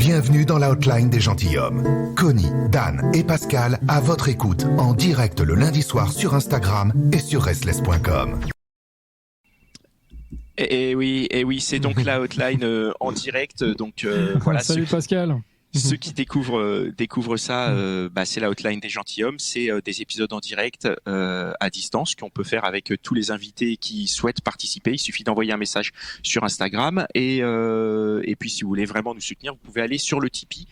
Bienvenue dans la hotline des gentilshommes. Connie, Dan et Pascal à votre écoute en direct le lundi soir sur Instagram et sur restless.com. Et oui, c'est donc la hotline en direct. Donc voilà. Salut Pascal. Ceux qui découvrent ça, c'est la hotline des gentilshommes. C'est des épisodes en direct à distance qu'on peut faire avec tous les invités qui souhaitent participer. Il suffit d'envoyer un message sur Instagram et puis si vous voulez vraiment nous soutenir, vous pouvez aller sur le Tipeee.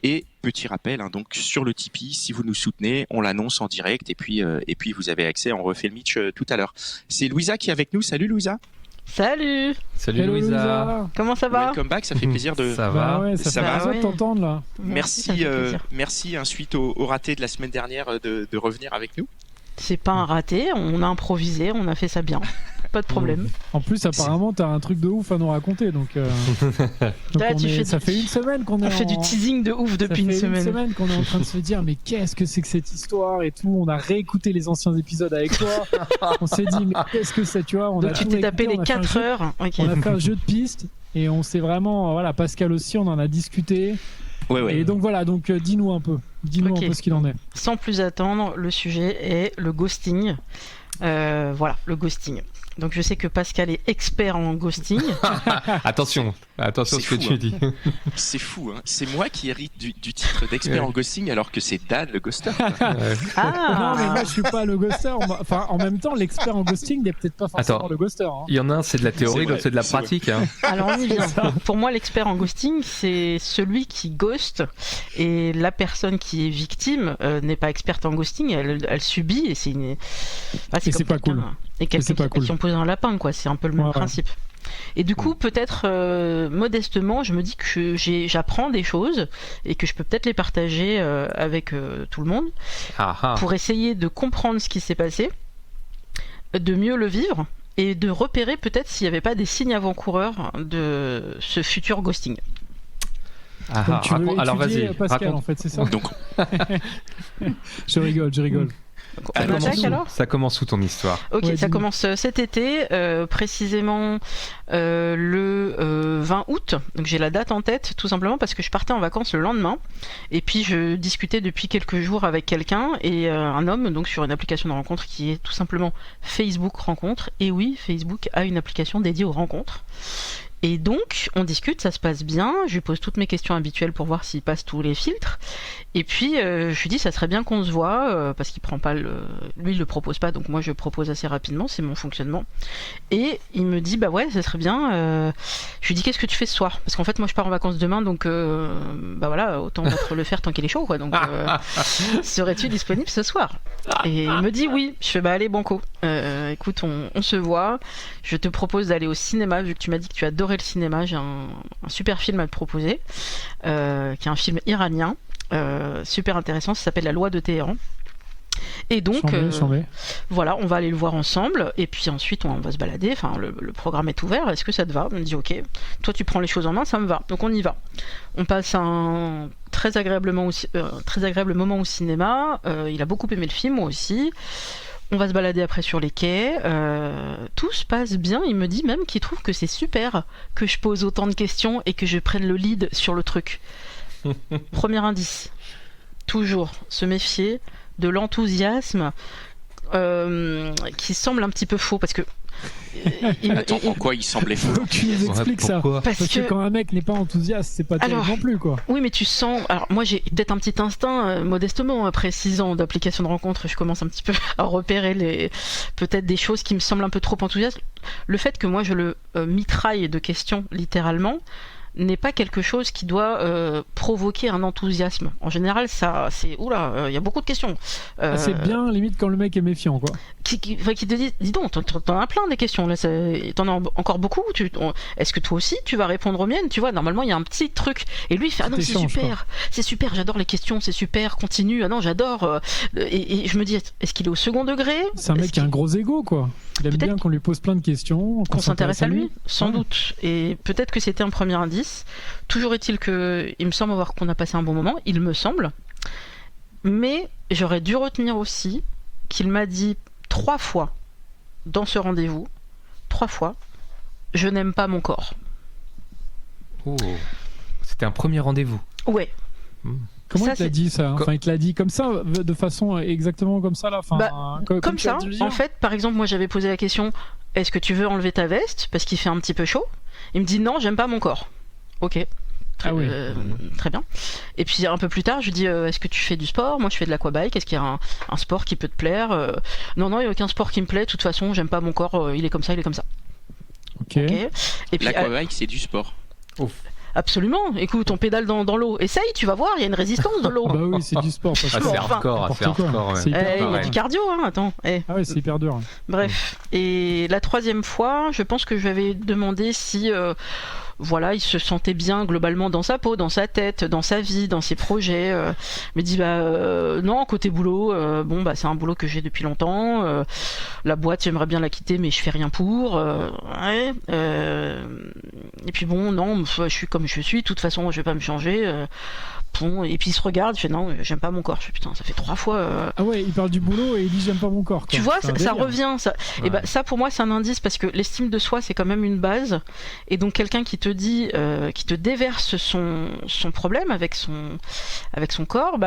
Et petit rappel, donc sur le Tipeee, si vous nous soutenez, on l'annonce en direct et puis vous avez accès. On refait le Mitch tout à l'heure. C'est Louisa qui est avec nous. Salut Louisa. Salut. Salut Louisa. Comment ça va? Welcome back, ça fait plaisir de... Ça va, ouais, ça va plaisir de t'entendre là. Merci suite au raté de la semaine dernière de revenir avec nous. C'est pas un raté, on a improvisé, on a fait ça bien. Pas de problème. En plus, apparemment, t'as un truc de ouf à nous raconter. Donc, ça fait une semaine qu'on est on fait du teasing de ouf depuis une semaine. Ça fait une semaine qu'on est en train de se dire mais qu'est-ce que c'est que cette histoire et tout. On a réécouté les anciens épisodes avec toi. On s'est dit mais qu'est-ce que c'est, tu vois. Donc tu t'es tapé les 4 heures. Okay. On a fait un jeu de pistes et on s'est vraiment... Voilà, Pascal aussi, on en a discuté. Ouais. Et donc voilà, dis-nous un peu. Dis-nous un peu ce qu'il en est. Sans plus attendre, le sujet est le ghosting. Voilà, le ghosting. Donc je sais que Pascal est expert en ghosting. Attention ce que tu dis. C'est fou, hein. C'est moi qui hérite du titre d'expert en ghosting alors que c'est Dan le ghoster. Non mais moi je suis pas le ghoster. Enfin en même temps l'expert en ghosting n'est peut-être pas forcément le ghoster. Hein. Il y en a un c'est de la théorie, l'autre c'est de la pratique. Hein. Alors on y vient. Pour moi l'expert en ghosting c'est celui qui ghost et la personne qui est victime n'est pas experte en ghosting, elle subit et c'est une... c'est pas cool. Et quelqu'un qui ont posé un lapin, quoi. C'est un peu le même principe. Et du coup, peut-être modestement, je me dis que j'apprends des choses et que je peux peut-être les partager avec tout le monde pour essayer de comprendre ce qui s'est passé, de mieux le vivre et de repérer peut-être s'il n'y avait pas des signes avant-coureurs de ce futur ghosting. Donc, tu veux alors vas-y, Pascal, en fait, c'est ça. Donc... je rigole. Ça commence où ton histoire? Ok, ouais, ça commence cet été, précisément le 20 août. Donc j'ai la date en tête, tout simplement parce que je partais en vacances le lendemain. Et puis je discutais depuis quelques jours avec quelqu'un et un homme, donc sur une application de rencontre qui est tout simplement Facebook Rencontre. Et oui, Facebook a une application dédiée aux rencontres. Et donc, on discute, ça se passe bien, je lui pose toutes mes questions habituelles pour voir s'il passe tous les filtres. Et puis, je lui dis, ça serait bien qu'on se voit, parce qu'il prend pas lui, il le propose pas, donc moi je propose assez rapidement, c'est mon fonctionnement. Et il me dit, bah ouais, ça serait bien. Je lui dis, qu'est-ce que tu fais ce soir? Parce qu'en fait, moi je pars en vacances demain, donc bah voilà, autant battre le fer tant qu'il est chaud, quoi. Donc, serais-tu disponible ce soir? Et il me dit oui. Je fais, bah allez, banco. Écoute, on se voit. Je te propose d'aller au cinéma, vu que tu m'as dit que tu adorais le cinéma. J'ai un super film à te proposer, qui est un film iranien, super intéressant, ça s'appelle La Loi de Téhéran. Et donc, voilà, on va aller le voir ensemble, et puis ensuite on va se balader, enfin le programme est ouvert, est-ce que ça te va? On me dit ok, toi tu prends les choses en main, ça me va, donc on y va. On passe un très agréable moment au cinéma, il a beaucoup aimé le film, moi aussi. On va se balader après sur les quais, tout se passe bien, il me dit même qu'il trouve que c'est super que je pose autant de questions et que je prenne le lead sur le truc. Premier indice, toujours se méfier de l'enthousiasme qui semble un petit peu faux, parce que Attends, en quoi il semblait faux? Tu nous expliques ça. Parce que quand un mec n'est pas enthousiaste, c'est pas terrible non plus, quoi. Oui, mais tu sens... Alors moi j'ai peut-être un petit instinct, modestement, après 6 ans d'application de rencontre, je commence un petit peu à repérer peut-être des choses qui me semblent un peu trop enthousiastes. Le fait que moi je le mitraille de questions, littéralement, n'est pas quelque chose qui doit provoquer un enthousiasme. En général, ça, c'est... Oula, il y a beaucoup de questions. C'est bien, limite, quand le mec est méfiant, quoi. Qui te dit, dis donc, t'en as plein des questions, là, t'en as encore beaucoup, est-ce que toi aussi, tu vas répondre aux miennes? Tu vois, normalement, il y a un petit truc. Et lui, il fait, ah non, c'est super, j'adore les questions, c'est super, continue, ah non, j'adore. Et je me dis, est-ce qu'il est au second degré? C'est un mec qui a un gros ego, quoi. Il aime bien qu'on lui pose plein de questions. Qu'on s'intéresse à lui, sans doute. Et peut-être que c'était un premier indice. Toujours est-il que il me semble avoir qu'on a passé un bon moment, il me semble. Mais j'aurais dû retenir aussi qu'il m'a dit 3 fois dans ce rendez-vous, 3 fois, je n'aime pas mon corps. Oh. C'était un premier rendez-vous. Ouais. Comment Ça, il te l'a dit ça? Enfin, il te l'a dit comme ça, de façon exactement comme ça là. Enfin, comme tu as ça. dû le dire. En fait, par exemple, moi j'avais posé la question, est-ce que tu veux enlever ta veste parce qu'il fait un petit peu chaud? Il me dit non, j'aime pas mon corps. Ok. Très bien. Et puis un peu plus tard, je lui dis est-ce que tu fais du sport? Moi je fais de l'aquabike, est-ce qu'il y a un sport qui peut te plaire? Non, il n'y a aucun sport qui me plaît, de toute façon j'aime pas mon corps, il est comme ça, il est comme ça. Ok. Et puis, L'aquabike, c'est du sport. absolument, écoute, on pédale dans l'eau. Essaye, tu vas voir, il y a une résistance de l'eau. Bah oui, c'est du sport. C'est hardcore, n'importe quoi. C'est hyper Il y a dur. du cardio, hein, attends. Ah ouais, c'est hyper dur. Bref. Et la troisième fois, je pense que je lui avais demandé si voilà, il se sentait bien globalement dans sa peau, dans sa tête, dans sa vie, dans ses projets. Il me dit non, côté boulot, bon bah c'est un boulot que j'ai depuis longtemps. La boîte, j'aimerais bien la quitter, mais je fais rien pour. Et puis bon, non, je suis comme je suis. De toute façon, je vais pas me changer. Bon, et puis il se regarde, il fait non, j'aime pas mon corps. Je fais putain, ça fait 3 fois. Ah ouais, il parle du boulot et il dit j'aime pas mon corps. Quoi. Tu vois, C'est un ça délire. revient. Ça. Ouais. Et ça pour moi c'est un indice parce que l'estime de soi c'est quand même une base. Et donc quelqu'un qui te dit, qui te déverse son problème avec son corps,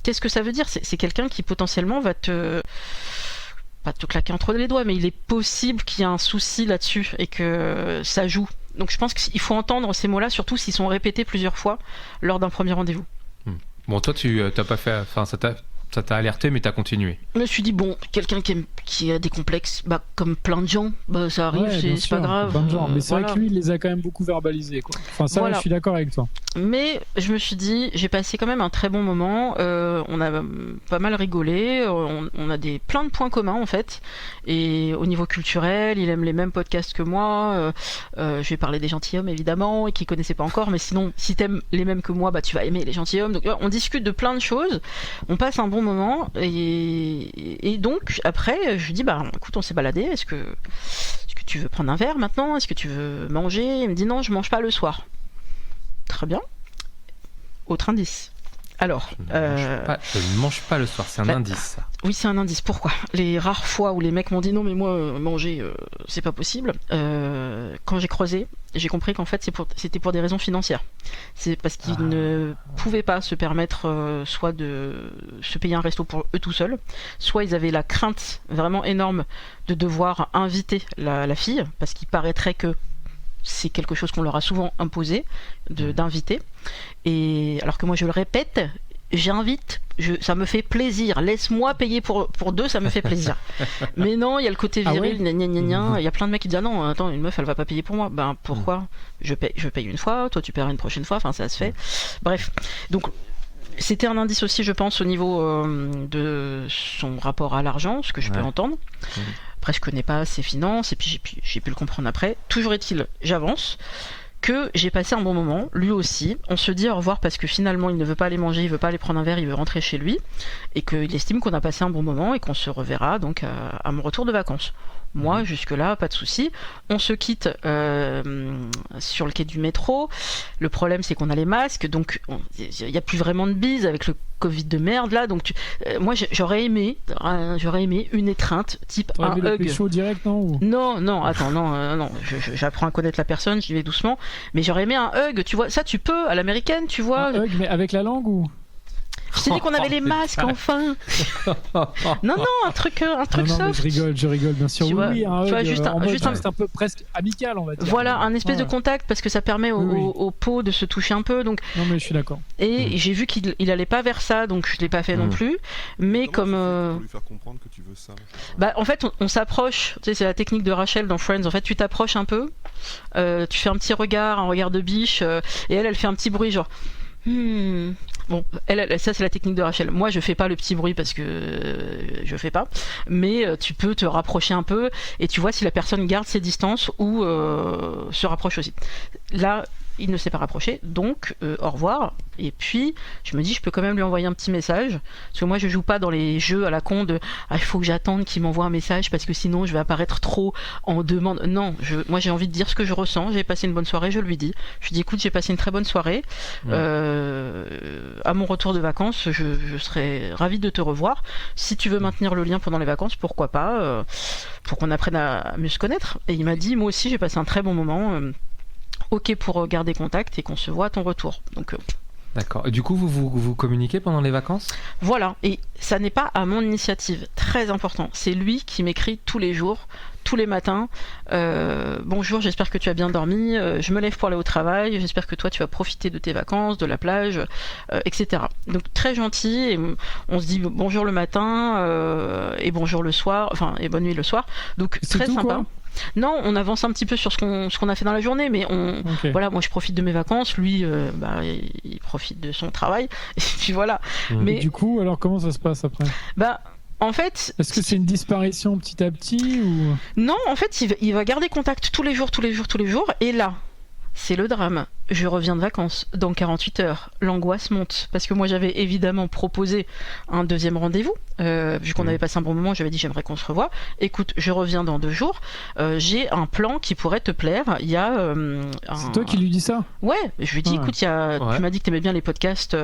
qu'est-ce que ça veut dire? C'est quelqu'un qui potentiellement va pas te claquer entre les doigts, mais il est possible qu'il y ait un souci là-dessus et que ça joue. Donc je pense qu'il faut entendre ces mots-là, surtout s'ils sont répétés plusieurs fois lors d'un premier rendez-vous. Bon, toi, tu t'as pas fait. Enfin, ça t'a alerté, mais t'as continué. Je me suis dit, bon, quelqu'un qui a des complexes, comme plein de gens, ça arrive, Ouais, bien c'est sûr, pas grave. plein de gens. Mais c'est voilà. vrai que lui, il les a quand même beaucoup verbalisés. Quoi. Enfin, ça, Voilà. je suis d'accord avec toi. Mais je me suis dit, j'ai passé quand même un très bon moment. On a pas mal rigolé. On a plein de points communs en fait. Et au niveau culturel, il aime les mêmes podcasts que moi. Je vais parler des gentilshommes évidemment, et qui connaissaient pas encore. Mais sinon, si t'aimes les mêmes que moi, tu vas aimer les gentilshommes. Donc on discute de plein de choses. On passe un bon moment. Et donc après, je lui dis écoute, on s'est baladé. Est-ce que tu veux prendre un verre maintenant? Est-ce que tu veux manger? Il me dit non, je mange pas le soir. Très bien. Autre indice. Alors, Je ne mange pas le soir, c'est un indice, ça. oui, c'est un indice. Pourquoi? Les rares fois où les mecs m'ont dit non, mais moi, manger, c'est pas possible. Quand j'ai creusé, j'ai compris qu'en fait, c'était pour des raisons financières. C'est parce qu'ils ne pouvaient pas se permettre soit de se payer un resto pour eux tout seuls, soit ils avaient la crainte vraiment énorme de devoir inviter la fille, parce qu'il paraîtrait que c'est quelque chose qu'on leur a souvent imposé d'inviter. Et alors que moi je le répète, j'invite, ça me fait plaisir. Laisse-moi payer pour deux, ça me fait plaisir. Mais non, il y a le côté viril, il y a plein de mecs qui disent ah non, attends, une meuf elle va pas payer pour moi. Pourquoi? Je paye une fois, toi tu paieras une prochaine fois, enfin ça se fait. Bref, donc c'était un indice aussi, je pense, au niveau de son rapport à l'argent, ce que je peux entendre. Après, je connais pas ses finances, et puis j'ai pu le comprendre après. Toujours est-il, j'avance, que j'ai passé un bon moment, lui aussi. On se dit au revoir parce que finalement, il ne veut pas aller manger, il veut pas aller prendre un verre, il veut rentrer chez lui, et qu'il estime qu'on a passé un bon moment et qu'on se reverra donc à mon retour de vacances. Moi, jusque-là, pas de souci. On se quitte sur le quai du métro. Le problème, c'est qu'on a les masques, donc il n'y a plus vraiment de bise avec le Covid de merde là. Donc, moi, j'aurais aimé une étreinte type un le hug. pécho direct, non ou... Non, attends, non. J'apprends à connaître la personne, j'y vais doucement. Mais j'aurais aimé un hug. Tu vois, ça, tu peux à l'américaine, tu vois. Un hug, mais avec la langue ou... Je t'ai dit qu'on avait les masques enfin. Non, un truc non, mais soft. je rigole, bien sûr. Tu vois, oui, un hug, juste un peu presque amical, on va dire. Voilà, un espèce de Ouais. contact parce que ça permet aux peaux de se toucher un peu. Donc, Non, mais je suis d'accord. et j'ai vu qu'il allait pas vers ça, donc je l'ai pas fait non plus. Mais Comment tu fais comme pour lui faire comprendre que tu veux ça? en fait, on s'approche. Tu sais, c'est la technique de Rachel dans Friends. En fait, tu t'approches un peu, tu fais un petit regard, un regard de biche, et elle fait un petit bruit genre. Bon, ça c'est la technique de Rachel. Moi je fais pas le petit bruit parce que je fais pas, mais tu peux te rapprocher un peu et tu vois si la personne garde ses distances ou se rapproche aussi. Là, il ne s'est pas rapproché, donc au revoir. Et puis je me dis je peux quand même lui envoyer un petit message parce que moi je joue pas dans les jeux à la con de il faut que j'attende qu'il m'envoie un message parce que sinon je vais apparaître trop en demande. Non, moi j'ai envie de dire ce que je ressens. J'ai passé une bonne soirée, je lui dis. Je lui dis écoute, j'ai passé une très bonne soirée. À mon retour de vacances, je serais ravie de te revoir. Si tu veux maintenir le lien pendant les vacances, pourquoi pas, pour qu'on apprenne à mieux se connaître. Et il m'a dit moi aussi j'ai passé un très bon moment. OK pour garder contact et qu'on se voit à ton retour. Donc D'accord. Et du coup, vous communiquez pendant les vacances? voilà, et ça n'est pas à mon initiative, très important. C'est lui qui m'écrit tous les jours, tous les matins. Bonjour, j'espère que tu as bien dormi, je me lève pour aller au travail, j'espère que toi tu vas profiter de tes vacances, de la plage, etc. Donc très gentil, et on se dit bonjour le matin et bonjour le soir, enfin et bonne nuit le soir. Donc C'est très tout, sympa. quoi. Non, on avance un petit peu sur ce qu'on a fait dans la journée, mais Ok. voilà, moi je profite de mes vacances, lui il profite de son travail, et puis voilà. Mhm. Et Mais du coup, alors comment ça se passe après? en fait, Est-ce que c'est une disparition petit à petit ou non, en fait, il va garder contact tous les jours, et là, c'est le drame. Je reviens de vacances dans 48 heures. L'angoisse monte. Parce que moi, j'avais évidemment proposé un deuxième rendez-vous. Vu qu'on avait passé un bon moment, j'avais dit j'aimerais qu'on se revoie. Écoute, je reviens dans 2 jours. J'ai un plan qui pourrait te plaire. Il y a c'est toi qui lui dis ça? Ouais, je lui dis, Ouais. écoute, Ouais. tu m'as dit que t'aimais bien les podcasts.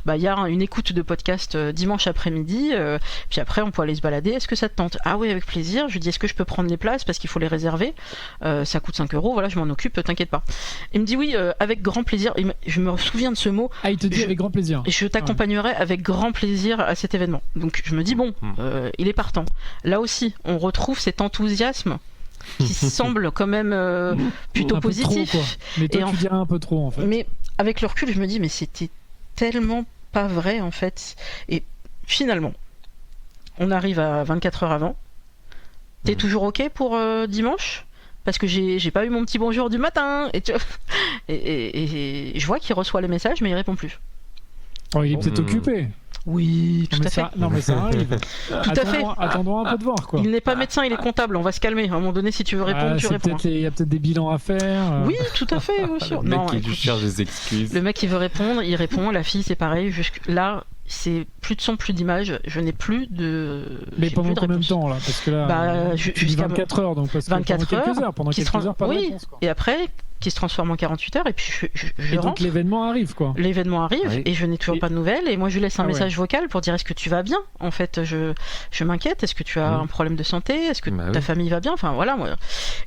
Il y a une écoute de podcast dimanche après-midi. Puis après, on peut aller se balader. Est-ce que ça te tente? Ah oui, avec plaisir. Je lui dis, est-ce que je peux prendre les places parce qu'il faut les réserver? Ça coûte 5 €. Voilà, je m'en occupe, t'inquiète pas. Il me dit oui, avec grand plaisir. Je me souviens de ce mot. Ah, il te dit Je- avec grand plaisir. Et je t'accompagnerai avec grand plaisir à cet événement. Donc je me dis bon, il est partant. Là aussi, on retrouve cet enthousiasme qui semble quand même plutôt Un peu positif. trop, quoi. Mais toi, Et en tu dirais un peu trop en fait. Mais avec le recul, je me dis mais c'était tellement pas vrai en fait. Et finalement, on arrive à 24 heures avant. T'es toujours OK pour dimanche? Parce que j'ai pas eu mon petit bonjour du matin. Et, et je vois qu'il reçoit les messages, mais il répond plus. Oh, il est peut-être occupé. Oui, tout Non, mais à fait. ça, non, mais ça arrive. Tout à fait. Attendons un peu de voir quoi. Il n'est pas médecin, il est comptable. On va se calmer. À un moment donné, si tu veux répondre, tu c'est réponds. peut-être il y a peut-être des bilans à faire. Oui, tout à fait, bien sûr. Le mec Non, qui écoute, cherche des excuses. le mec il veut répondre, il répond. La fille, c'est pareil. Là, c'est plus de son, plus d'image. Je n'ai plus de. Mais j'ai pendant plus de combien de réponse. temps là? Parce que là, tu dis jusqu'à 24 heures, donc parce que 24 pendant quelques heures, heures, pendant qui se quelques heures, pas de oui. réponse. Quoi. Et après, qui se transforme en 48 heures, et puis je Et donc rentre. l'événement arrive quoi. L'événement arrive Oui. et je n'ai toujours Et- pas de nouvelles. Et moi, je lui laisse un Ah ouais. message vocal pour dire est-ce que tu vas bien? En fait, je m'inquiète. Est-ce que tu as un problème de santé? Est-ce que Bah ta oui. famille va bien? Enfin voilà. Moi.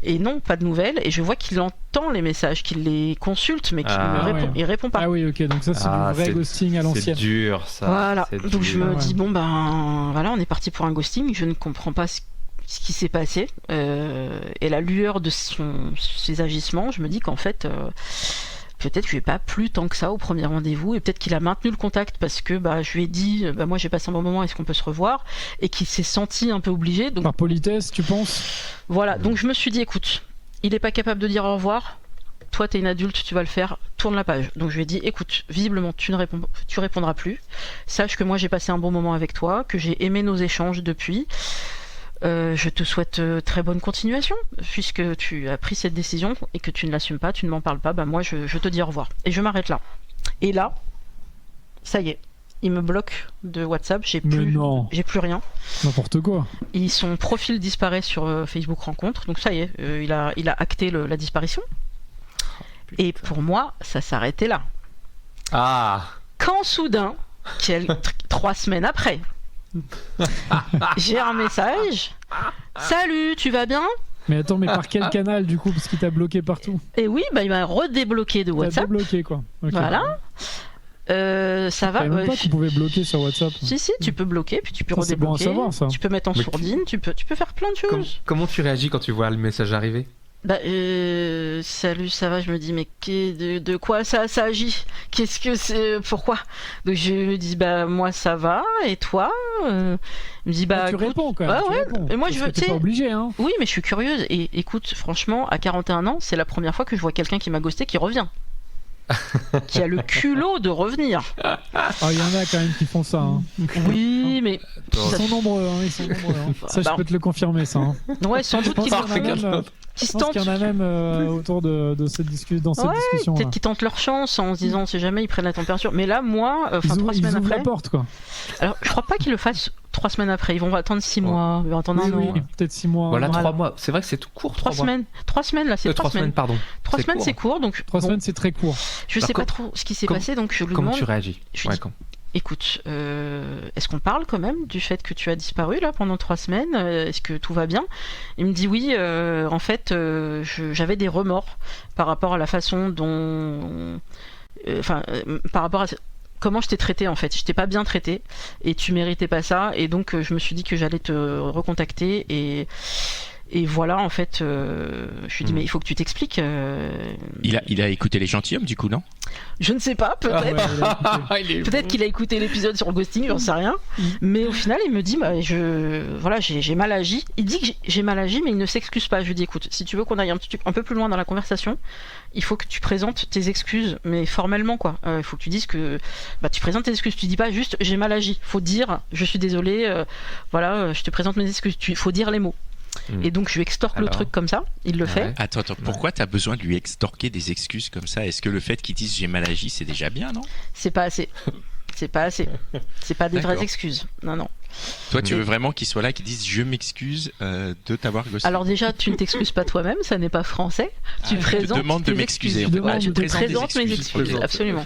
Et non, pas de nouvelles. Et je vois qu'il entend les messages, qu'il les consulte, mais qu'il Ah ne répond, ouais. il répond pas. Ah oui, ok, donc ça c'est Ah, du vrai c'est- ghosting à C'est l'ancienne. dur, ça. Voilà. C'est Donc je dur. me Ouais. dis bon ben voilà, on est parti pour un ghosting. Je ne comprends pas ce qui s'est passé. Et la lueur de ses agissements, je me dis qu'en fait. Peut-être que je lui ai pas plu tant que ça au premier rendez-vous, et peut-être qu'il a maintenu le contact parce que je lui ai dit moi j'ai passé un bon moment, est-ce qu'on peut se revoir, et qu'il s'est senti un peu obligé. Donc Par politesse, tu penses? voilà, donc je me suis dit écoute, il est pas capable de dire au revoir, toi t'es une adulte, tu vas le faire, tourne la page. Donc je lui ai dit écoute, visiblement tu répondras plus, sache que moi j'ai passé un bon moment avec toi, que j'ai aimé nos échanges depuis. Je te souhaite très bonne continuation, puisque tu as pris cette décision et que tu ne l'assumes pas, tu ne m'en parles pas, moi je te dis au revoir. Et je m'arrête là. Et là, ça y est, il me bloque de WhatsApp, j'ai Mais plus non, rien. n'importe quoi. Et son profil disparaît sur Facebook Rencontre, donc ça y est, il a acté la disparition. Et pour moi, ça s'arrêtait là. Ah. Quand soudain, 3 semaines après, j'ai un message. Salut, tu vas bien? Mais attends, mais par quel canal du coup? Parce qu'il t'a bloqué partout. Et oui, il m'a redébloqué de T'as WhatsApp. débloqué quoi. Ok. Voilà. Ça Je va. savais même pas qu'on pouvait bloquer sur WhatsApp. Si, tu peux bloquer, puis tu peux Ça, c'est bon à redébloquer. savoir, ça. Tu peux mettre en Mais sourdine, tu peux faire plein de choses. Comment tu réagis quand tu vois le message arriver? Salut, ça va? Je me dis, mais de quoi ça agit? Qu'est-ce que c'est? Pourquoi? Donc je me dis, moi ça va, et toi? Il me dit, Ah, tu écoute, réponds quand même. ouais, tu ouais. réponds. Et moi, Parce je que veux- t'es tu sais- pas obligé, hein. oui, mais je suis curieuse. Et écoute, franchement, à 41 ans, c'est la première fois que je vois quelqu'un qui m'a ghosté qui revient. Qui a le culot de revenir. Ah, il y en a quand même qui font ça. Hein. Oui, mais. Ils sont nombreux, hein. Ils sont nombreux. Hein. Ça, je peux te le confirmer, ça. Hein. Ouais, sans Je doute pense qu'ils qu'il y en a même, qui je se pense tentent. qu'il y en a même autour de cette discussion. Dans cette discussion. Peut-être qu'ils tentent leur chance en se disant, on sait jamais, ils prennent la température. Mais là, moi, Ils 3 ouvrent semaines la après. porte, quoi. Alors, je crois pas qu'ils le fassent 3 semaines après. Ils vont attendre 6 mois. Ils vont attendre un an. Oui, peut-être 6 mois. Voilà, un an. 3 mois. C'est vrai que c'est tout court. 3 semaines. 3 semaines, là, c'est 3 semaines. Pardon. 3 semaines, court. c'est court. Donc, 3 bon, semaines, c'est très court. je Alors, sais pas trop ce qui s'est comment- passé, donc je lui Comment demande. tu réagis? Je Ouais, dis- quand- écoute, est-ce qu'on parle quand même du fait que tu as disparu là pendant 3 semaines? Est-ce que tout va bien? Il me dit oui, en fait, j'avais des remords par rapport à la façon dont... par rapport à comment je t'ai traité en fait. Je t'ai pas bien traité et tu méritais pas ça. Et donc je me suis dit que j'allais te recontacter et voilà en fait. Je lui ai dit mais il faut que tu t'expliques. Il a écouté les gentilshommes du coup, non? Je ne sais pas, peut-être. Peut-être qu'il a écouté l'épisode sur le ghosting, j'en sais rien. Mais au final, il me dit, j'ai mal agi. Il dit que j'ai mal agi, mais il ne s'excuse pas. Je lui dis, écoute, si tu veux qu'on aille un peu plus loin dans la conversation, il faut que tu présentes tes excuses, mais formellement, quoi. Il faut que tu dises que, tu présentes tes excuses. Tu dis pas juste, j'ai mal agi. Faut dire, je suis désolé, je te présente mes excuses. Il faut dire les mots. Et donc je lui extorque le truc comme ça, il le fait. Attends, pourquoi t'as besoin de lui extorquer des excuses comme ça? Est-ce que le fait qu'il dise j'ai mal agi, c'est déjà bien, non? C'est pas assez. C'est pas assez. C'est pas des vraies excuses. Non. Toi, tu veux vraiment qu'il soit là, qu'il dise je m'excuse de t'avoir ghosté? Alors déjà, tu ne t'excuses pas toi-même, ça n'est pas français. Tu présentes. Je te demande de m'excuser. Je te présente mes excuses, absolument.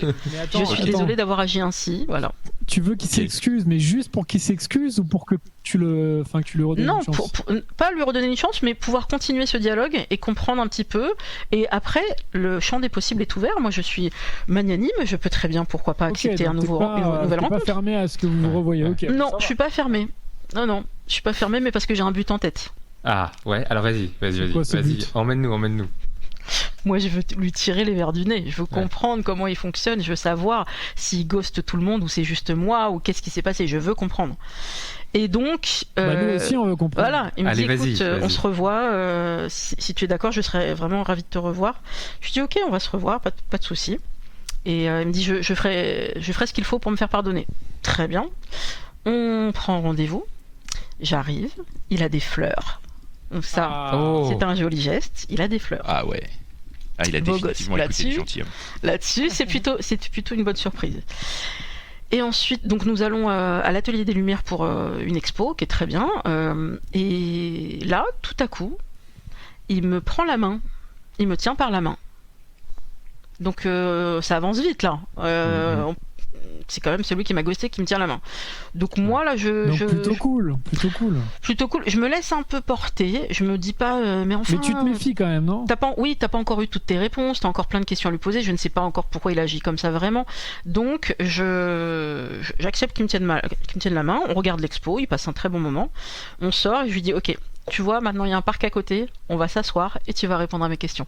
Je suis désolée d'avoir agi ainsi, voilà. Tu veux qu'il s'excuse, mais juste pour qu'il s'excuse ou pour que tu lui redonnes une chance? Non, pas lui redonner une chance, mais pouvoir continuer ce dialogue et comprendre un petit peu. Et après, le champ des possibles est ouvert. Moi, je suis magnanime, je peux très bien, pourquoi pas, accepter une nouvelle rencontre. T'es pas fermé à ce que vous vous revoyez, ok. Non, je suis pas fermé. Non, je suis pas fermé, mais parce que j'ai un but en tête. Ah, ouais, alors vas-y, emmène-nous. Moi, je veux lui tirer les vers du nez. Je veux comprendre comment il fonctionne. Je veux savoir s'il ghoste tout le monde ou c'est juste moi ou qu'est-ce qui s'est passé. Je veux comprendre. Et donc, nous aussi, on veut comprendre. Voilà, il me dit, écoute, on se revoit. Si tu es d'accord, je serais vraiment ravie de te revoir. Je dis, ok, on va se revoir, pas de souci. Et il me dit, je ferai ce qu'il faut pour me faire pardonner. Très bien. On prend rendez-vous. J'arrive. Il a des fleurs. Donc ça, c'est un joli geste. Il a des fleurs. Ah ouais. Il a définitivement écouté les gentilshommes. Là-dessus, c'est plutôt une bonne surprise. Et ensuite, donc nous allons à l'Atelier des Lumières pour une expo qui est très bien. Et là, tout à coup, il me prend la main. Il me tient par la main. Donc ça avance vite là. C'est quand même celui qui m'a ghosté qui me tient la main. Donc moi là plutôt cool. Je me laisse un peu porter. Je me dis pas mais enfin. Mais tu te méfies quand même, non? T'as pas encore eu toutes tes réponses. T'as encore plein de questions à lui poser. Je ne sais pas encore pourquoi il agit comme ça vraiment. Donc j'accepte qu'il me tienne la main. On regarde l'expo. Il passe un très bon moment. On sort et je lui dis ok. Tu vois, maintenant il y a un parc à côté. On va s'asseoir et tu vas répondre à mes questions.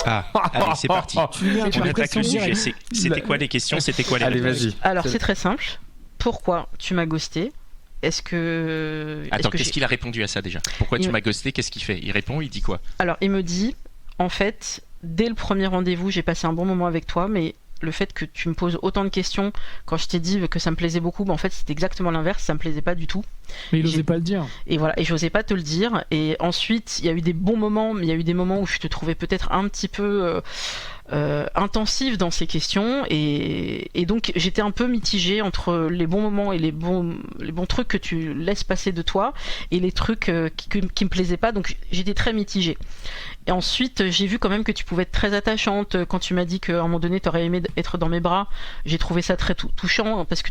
Allez, c'est parti. On attaque le sujet. C'était quoi les questions? C'était quoi les réponses? Vas-y. Alors, c'est très simple. Pourquoi tu m'as ghosté? Qu'est-ce qu'il a répondu à ça déjà? Pourquoi tu m'as ghosté? Qu'est-ce qu'il fait? Il répond, il dit quoi? Alors, il me dit, en fait, dès le premier rendez-vous, j'ai passé un bon moment avec toi, mais le fait que tu me poses autant de questions quand je t'ai dit que ça me plaisait beaucoup, en fait, c'est exactement l'inverse, ça me plaisait pas du tout. Mais il n'osait pas le dire. Et voilà, et j'osais pas te le dire. Et ensuite, il y a eu des bons moments, mais il y a eu des moments où je te trouvais peut-être un petit peu intensive dans ces questions. Et donc, j'étais un peu mitigée entre les bons moments et les bons trucs que tu laisses passer de toi et les trucs qui me plaisaient pas. Donc, j'étais très mitigée. Et ensuite, j'ai vu quand même que tu pouvais être très attachante. Quand tu m'as dit qu'à un moment donné, tu aurais aimé être dans mes bras, j'ai trouvé ça très touchant parce que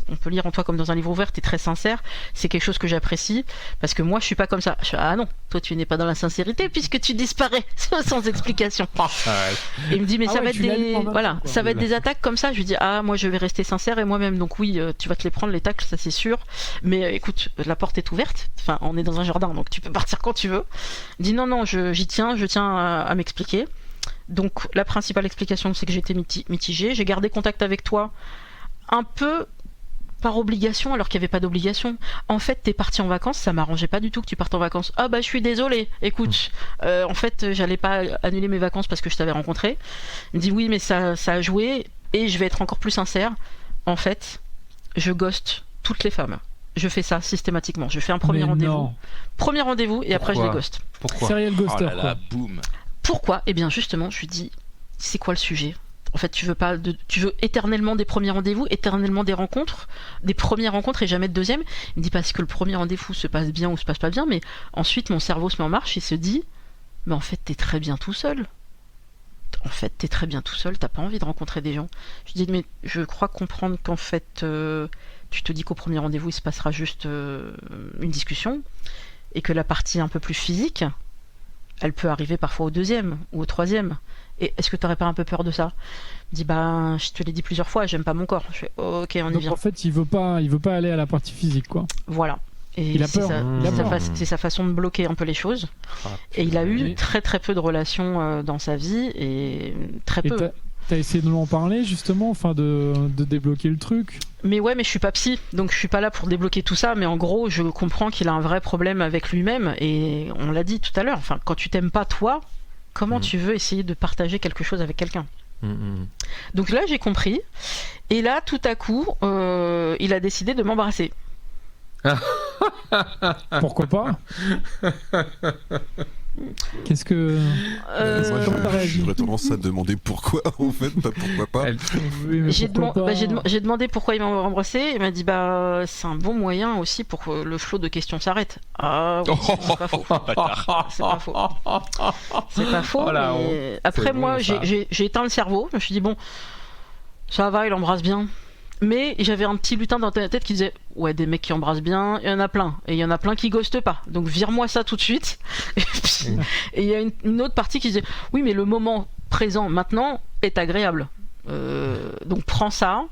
on peut lire en toi comme dans un livre ouvert, tu es très sincère. C'est quelque chose que j'apprécie parce que moi, je suis pas comme ça. Ah non, toi, tu n'es pas dans la sincérité puisque tu disparais sans explication. Et il me dit, mais ça va être des attaques comme ça. Je lui dis, moi, je vais rester sincère et moi-même. Donc oui, tu vas te les prendre les tacles, ça c'est sûr. Mais écoute, la porte est ouverte. Enfin, on est dans un jardin, donc tu peux partir quand tu veux. Il dit, non, je tiens à m'expliquer. Donc la principale explication, c'est que j'étais mitigée. J'ai gardé contact avec toi un peu par obligation alors qu'il n'y avait pas d'obligation. En fait, t'es parti en vacances, ça m'arrangeait pas du tout que tu partes en vacances. Je suis désolée, écoute, en fait, j'allais pas annuler mes vacances parce que je t'avais rencontré. Il me dit oui, mais ça a joué et je vais être encore plus sincère. En fait, je ghoste toutes les femmes. Je fais ça systématiquement. Je fais un premier rendez-vous et après je les ghoste. Pourquoi? Serial ghoster. Boum. Pourquoi? Eh bien justement, je lui dis, c'est quoi le sujet? En fait, tu veux éternellement des premiers rendez-vous, éternellement des premières rencontres et jamais de deuxième. Il me dit parce que le premier rendez-vous se passe bien ou se passe pas bien, mais ensuite mon cerveau se met en marche et se dit, mais en fait t'es très bien tout seul. en fait, t'es très bien tout seul, t'as pas envie de rencontrer des gens. Je dis, mais je crois comprendre qu'en fait, tu te dis qu'au premier rendez-vous, il se passera juste une discussion, et que la partie un peu plus physique, elle peut arriver parfois au deuxième ou au troisième. Et est-ce que t'aurais pas un peu peur de ça? Il dit, bah, je te l'ai dit plusieurs fois, j'aime pas mon corps. Je fais, ok, on y Donc vient. en fait, il veut pas aller à la partie physique, quoi. Voilà. Et Il a peur. c'est sa façon de bloquer un peu les choses. Et il a eu très très peu de relations dans sa vie, et très Et peu. t'as essayé de lui en parler, justement, enfin de débloquer le truc. Mais ouais, mais je suis pas psy, donc je suis pas là pour débloquer tout ça, mais en gros, je comprends qu'il a un vrai problème avec lui-même, et on l'a dit tout à l'heure, enfin, quand tu t'aimes pas toi, comment tu veux essayer de partager quelque chose avec quelqu'un? Donc là, j'ai compris, et là, tout à coup, il a décidé de m'embrasser. Pourquoi pas? Qu'est-ce que... Moi, comment t'as réagi? j'aurais tendance à demander pourquoi, en fait, pas pourquoi pas. Oui, mais J'ai pourquoi pas j'ai demandé pourquoi il m'a embrassé. Il m'a dit bah c'est un bon moyen aussi pour que le flot de questions s'arrête. Ah oui, c'est pas faux. C'est pas faux. C'est pas faux. Oh là, mais après c'est moi bon, ça. j'ai éteint le cerveau. Je me suis dit bon ça va, il embrasse bien. Mais j'avais un petit lutin dans la tête qui disait ouais, des mecs qui embrassent bien, il y en a plein, et il y en a plein qui ghostent pas, donc vire-moi ça tout de suite. Et il y a une autre partie qui disait oui, mais le moment présent maintenant est agréable, donc prends ça.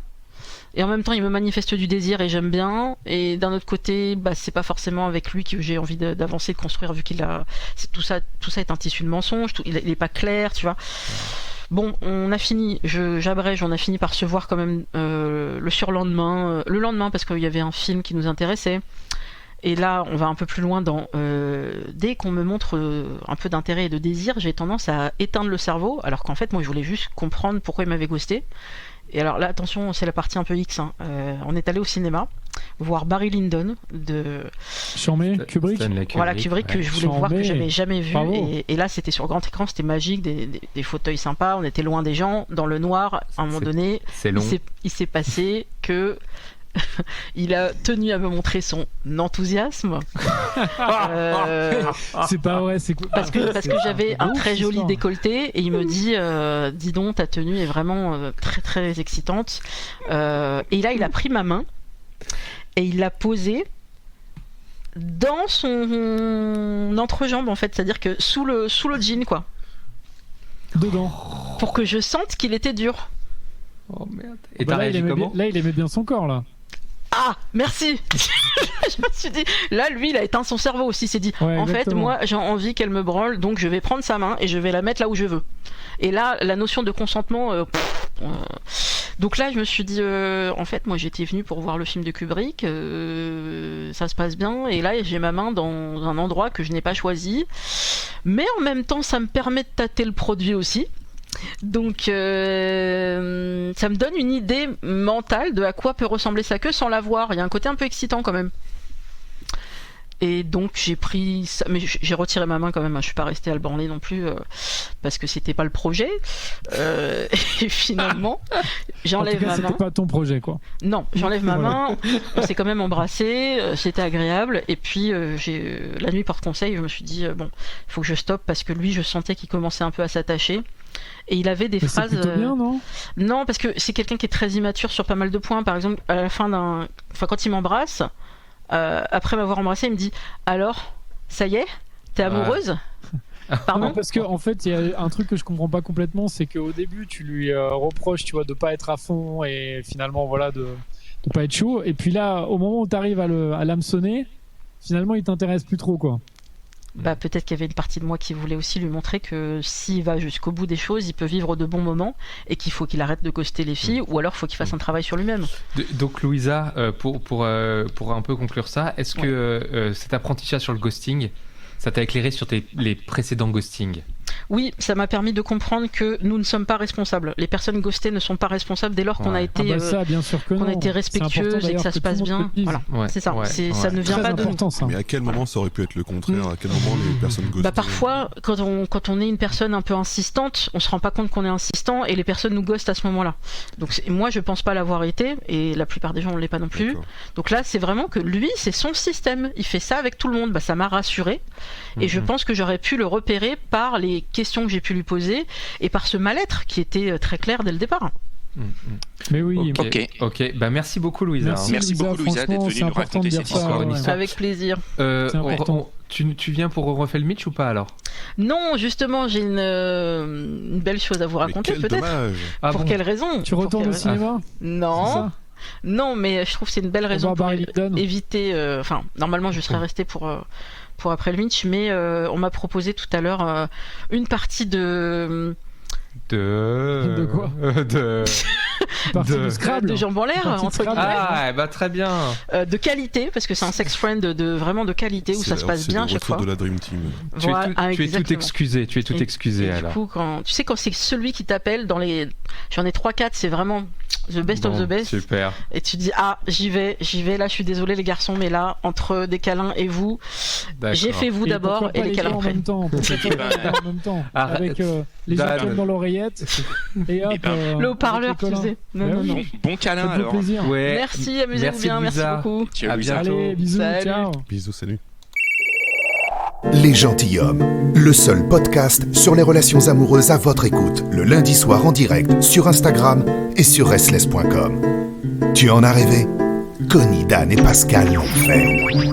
Et en même temps il me manifeste du désir et j'aime bien, et d'un autre côté bah, c'est pas forcément avec lui que j'ai envie d'avancer, de construire, vu qu'il a tout ça est un tissu de mensonges, il est pas clair, tu vois. Bon, on a fini, j'abrège, on a fini par se voir quand même le surlendemain, le lendemain, parce qu'il y avait un film qui nous intéressait. Et là, on va un peu plus loin dans... dès qu'on me montre un peu d'intérêt et de désir, j'ai tendance à éteindre le cerveau, alors qu'en fait, moi, je voulais juste comprendre pourquoi il m'avait ghosté. Et alors là, attention, c'est la partie un peu X. Hein. On est allé au cinéma voir Barry Lyndon de Charmé, Kubrick. Voilà, Kubrick, que je voulais voir, que j'avais jamais vu. Bravo. Et là, c'était sur grand écran, c'était magique, des fauteuils sympas, on était loin des gens, dans le noir. À un moment donné, C'est long. il s'est passé que il a tenu à me montrer son enthousiasme. C'est pas vrai, c'est quoi? Parce que j'avais un ouf, très cette joli histoire. décolleté, et il me dit dis donc, ta tenue est vraiment très très excitante. Et là, il a pris ma main et il l'a posée dans son entrejambe, en fait, c'est-à-dire que sous le jean, quoi, Dedans. pour que je sente qu'il était dur. Oh merde. Et Bah t'as là, réagi comment? là, il aimait bien son corps, là. Ah, merci. Je me suis dit, là, lui, il a éteint son cerveau aussi. Il s'est dit, Ouais, en fait, exactement. moi, j'ai envie qu'elle me branle, donc je vais prendre sa main et je vais la mettre là où je veux. Et là, la notion de consentement. Donc là, je me suis dit, en fait, moi, j'étais venue pour voir le film de Kubrick. Ça se passe bien. Et là, j'ai ma main dans un endroit que je n'ai pas choisi. Mais en même temps, ça me permet de tâter le produit aussi. Donc ça me donne une idée mentale de à quoi peut ressembler sa queue sans la voir. Il y a un côté un peu excitant quand même. Et donc j'ai pris ça, mais j'ai retiré ma main quand même, hein. Je suis pas restée à le branler non plus parce que c'était pas le projet. Et finalement j'enlève En tout cas, ma main. c'était pas ton projet, quoi. Non, j'enlève ma Voilà. main. On s'est quand même embrassé, c'était agréable. Et puis la nuit porte conseil, je me suis dit bon, il faut que je stoppe, parce que lui, je sentais qu'il commençait un peu à s'attacher. Et il avait des Mais c'est phrases. plutôt bien, non? Non, parce que c'est quelqu'un qui est très immature sur pas mal de points. Par exemple, à la fin quand il m'embrasse, après m'avoir embrassé, il me dit alors, ça y est, t'es amoureuse? Pardon? Non, parce que en fait, il y a un truc que je comprends pas complètement, c'est qu'au début, tu lui reproches, tu vois, de pas être à fond, et finalement, voilà, de pas être chaud. Et puis là, au moment où tu arrives à l'hameçonner, finalement, il t'intéresse plus trop, quoi. Bah, peut-être qu'il y avait une partie de moi qui voulait aussi lui montrer que s'il va jusqu'au bout des choses, il peut vivre de bons moments, et qu'il faut qu'il arrête de ghoster les filles, ou alors faut qu'il fasse un travail sur lui-même. Donc Louisa, pour un peu conclure ça, est-ce que cet apprentissage sur le ghosting, ça t'a éclairé sur les précédents ghostings? Oui, ça m'a permis de comprendre que nous ne sommes pas responsables. Les personnes ghostées ne sont pas responsables dès lors qu'on a Ouais. été, Ah bah ça, bien sûr que qu'on non. a été C'est respectueuse important, et que ça d'ailleurs, se passe tout le monde bien. le dise. Voilà, Ouais, c'est ça. ouais, Ça ne vient Très pas de nous. important, ça. Mais à quel moment ça aurait pu être le contraire? À quel moment les personnes ghostées? Bah parfois, quand on est une personne un peu insistante, on se rend pas compte qu'on est insistant, et les personnes nous ghostent à ce moment-là. Donc moi, je pense pas l'avoir été, et la plupart des gens ne l'est pas non plus. D'accord. Donc là, c'est vraiment que lui, c'est son système. Il fait ça avec tout le monde. Bah, ça m'a rassuré. Et je pense que j'aurais pu le repérer par les questions que j'ai pu lui poser et par ce mal-être qui était très clair dès le départ. Mais oui. Ok. Bah merci beaucoup Louisa. Merci beaucoup Louisa d'être venue nous raconter cette histoire. Avec plaisir. Tu viens pour refait le Mitch ou pas alors? Non, justement, j'ai une belle chose à vous raconter peut-être. Dommage. Pour quelle raison? Tu retournes au cinéma? Non. Non, mais je trouve que c'est une belle raison pour éviter. Enfin, normalement, je serais restée pour après le Mitch, mais on m'a proposé tout à l'heure une partie de quoi? De Scrabble, de jambes en l'air, entre guillemets. Ah, bah très bien. De qualité, parce que c'est un sex friend vraiment de qualité, où ça se passe bien chaque fois. C'est le retour de la Dream Team. Tu es tout excusé. Tu es tout excusé alors. Du coup, tu sais, quand c'est celui qui t'appelle dans les, j'en ai 3-4, c'est vraiment the best of the best. Super. Et tu dis j'y vais. Là, je suis désolé les garçons, mais là, entre des câlins et vous, j'ai fait vous d'abord et les câlins en même temps. En même temps, avec les gens dans l'oreillette et hop, le haut-parleur, tu sais. Non. Bon câlin alors. Ouais. Merci, amusez-vous bien, merci beaucoup. À bientôt. Allez, bisous, Salut. ciao. Bisous, salut. Les Gentilshommes, le seul podcast sur les relations amoureuses à votre écoute, le lundi soir en direct sur Instagram et sur restless.com. Tu en as rêvé? Connie, Dan et Pascal l'ont fait.